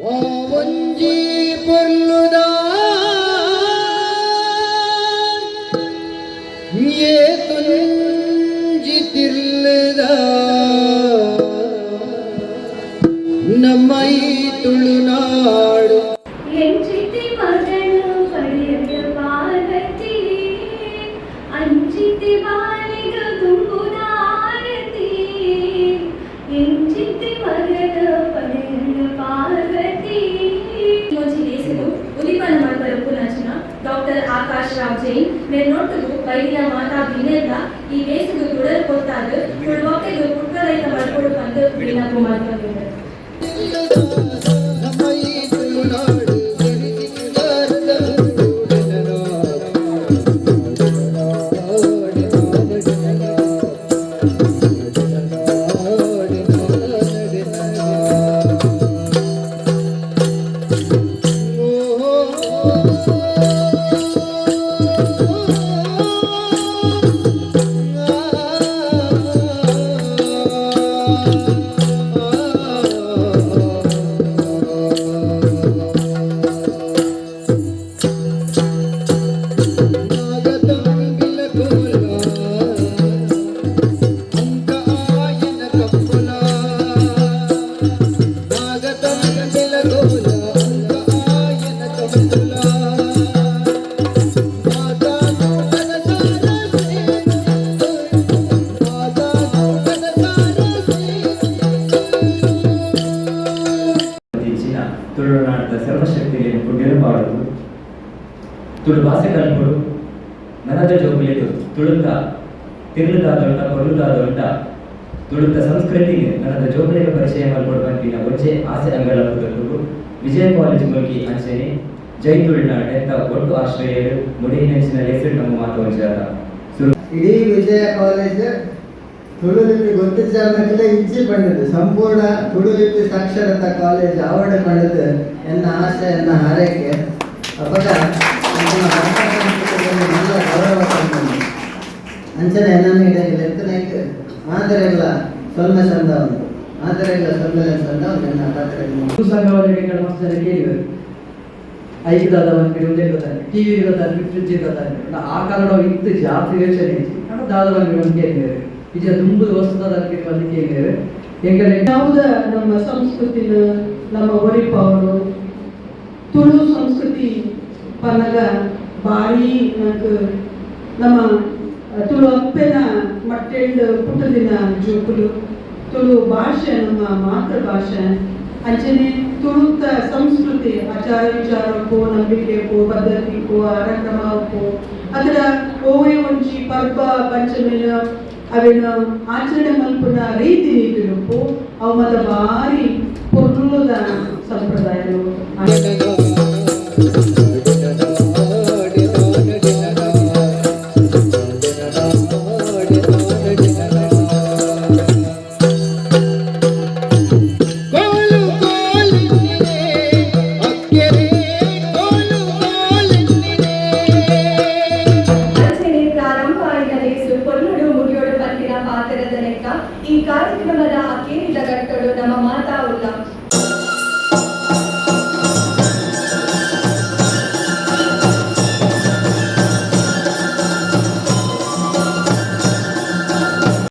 ಒಂಜಿ ಪೊರ್ಲುದ ತುಂಜಿ ತಿರ್ಲದ ನಮ್ಮ ಈ ತುಳುನಾಡು ಎಂಚಿತಿ ಮಗನು ಪಡೆಯ ಪಾರ್ವತಿ ಅಂಚಿತಿ ಬಾಲಿಗ ತುಂಬುದಾರತಿ ಎಂಚಿತಿ ಮಗನ ಪಡೆಯ ಪಾರ್ವತಿ ದೇಶರು ಉಲಿಪನ ಮಲ್ಪರಪ್ಪು ನಚನ ಡಾಕ್ಟರ್ ಆಕಾಶ್ ರಾವ್ ಜೈನ್ ಮೆನ್ನೊಟ್ಟುಗು ಬೈದಿನ ಮಾತಾ ಬಿನೆಲ್ಲ ಈ ದೇಶದ ತುಳಲ್ ಕೊಟ್ಟಾಗ ತುಳುವಕ್ಕೆದು ಕುಟ್ಕರೈತ ಮಲ್ಕೊಡು ಬಂದು ಬಿಡಿನಪ್ಪು ಮಾಡ್ಕೊಂಡಿದ್ದಾರೆ. ತುಳುನಾಡದ ಸರ್ವಶಕ್ತಿಯನ್ನು ಕೊಟ್ಟಿರಬಾರದು. ತುಳು ಭಾಷೆ ಕಲ್ಪರು ನನದ ಜೋಗುಲಿದು ತುಳುತ ತಿರುಳುದಾದೊಂಟ ಕೊಲ್ಲುದಾದೊಂಟ ತುಳುತ ಸಂಸ್ಕೃತಿಗೆ ನನದ ಜೋಗುಲಿಗೆ ಪರಿಚಯ ಮಾಡಿಕೊಡುವಂತಿನ ಒಜ್ಜೆ ಆಸೆ ಅಂಗಲಪುದಲ್ಲೂ ವಿಜಯ ಕಾಲೇಜ್ ಮೂಲಕ ಅಂಚನೆ ಜೈ ತುಳುನಾಡು ಎಂತ ಒಟ್ಟು ಆಶ್ರಯರು ಮುಡಿನೆಚ್ಚಿನ ಹೆಸರು ನಮ್ಮ ಮಾತುವಂಚಾರ ಇಡೀ ವಿಜಯ ಕಾಲೇಜ್ ತುಳುಲಿಪಿ ಗೊತ್ತಿದ್ದಾಗಲೇ ಇಚ್ಛೆ ಪಂಡದು ಸಂಪೂರ್ಣ ತುಳುಲಿಪಿ ಸಾಕ್ಷರತಾ ಕಾಲೇಜ್ ಆವರಣ ಪಡೆದು ಎನ್ನ ಆಸೆ ಎನ್ನ ಹಾರೈಕೆ ಅಪಗ നല്ല ಗೌರವ ಅಂಚನೆ ಎನ್ನ ಇಡಗಿಲ್ಲ ಎತ್ತನಕ್ಕೆ ಆದರೆಲ್ಲ ಸೊನ್ನ ಚಂದ ಉಂಟು ಆದರೆಲ್ಲ ಸೊನ್ನ ಚಂದ ನನ್ನ ಪಾತ್ರ ಸಂಘವಾಗಿ ಮಸ್ತ್ ಜನ ಕೇಳಿದರು ಐದು ದಾದವನ್ಗೆ ಒಂದೇ ಗೊತ್ತಾಗಿ ಟಿವಿ ಗೊತ್ತಾಗಿ ಫ್ರಿಡ್ಜ್ ಗೊತ್ತಾಗಿ ಆ ಕಾಲ ಇದ್ದು ಜಾಸ್ತಿ ಯೋಚನೆ ಇತ್ತು ದಾದವನ್ಗೆ ಒಂದು ಕೇಳಿದ್ದಾರೆ ಈಗ ತುಂಬ ವಸ್ತುದಾದಕ್ಕೆ ಬಂದು ಕೇಳಿದ್ದಾರೆ ಹೆಂಗಂದ್ರೆ ಯಾವುದ ನಮ್ಮ ಸಂಸ್ಕೃತಿನ ನಮ್ಮ ಒರಿಪವರು ತುಳು ಸಂಸ್ಕೃತಿ ಪನ್ನಗ ಬಾರಿ ನಮ್ಮ ತುಳು ಅಪ್ಪೆನ ಮಟ್ಟೆಂಡು ಪುಟ್ಟದಿನ ಜೋಕುಲು ತುಳು ಭಾಷೆ ನಮ್ಮ ಮಾತೃಭಾಷೆ ಅಂಚನೆ ತುಳುತ ಸಂಸ್ಕೃತಿ ಆಚಾರ ವಿಚಾರಕ್ಕೂ ನಂಬಿಕೆಗೂ ಪದ್ಧತಿಗೂ ಕಾರ್ಯಕ್ರಮಕ್ಕೂ ಅದರ ಓವೇ ಒಂಜಿ ಪರ್ಬ ಪಂಚಮಿನ ಅವೇನು ಆಚರಣೆ ಮಲ್ಪುನ ರೀತಿ ನೀತಿರುಪ್ಪು ಅವು ಮತ ಭಾರಿ ಪೊರ್ಲುದ ಸಂಪ್ರದಾಯಗಳು ಈ ಕಾರ್ಯಕ್ರಮದ ಕೇಳಿದ ಗಟ್ಟಳು ನಮ್ಮ ಮಾತಾ ಉಲ್ಲ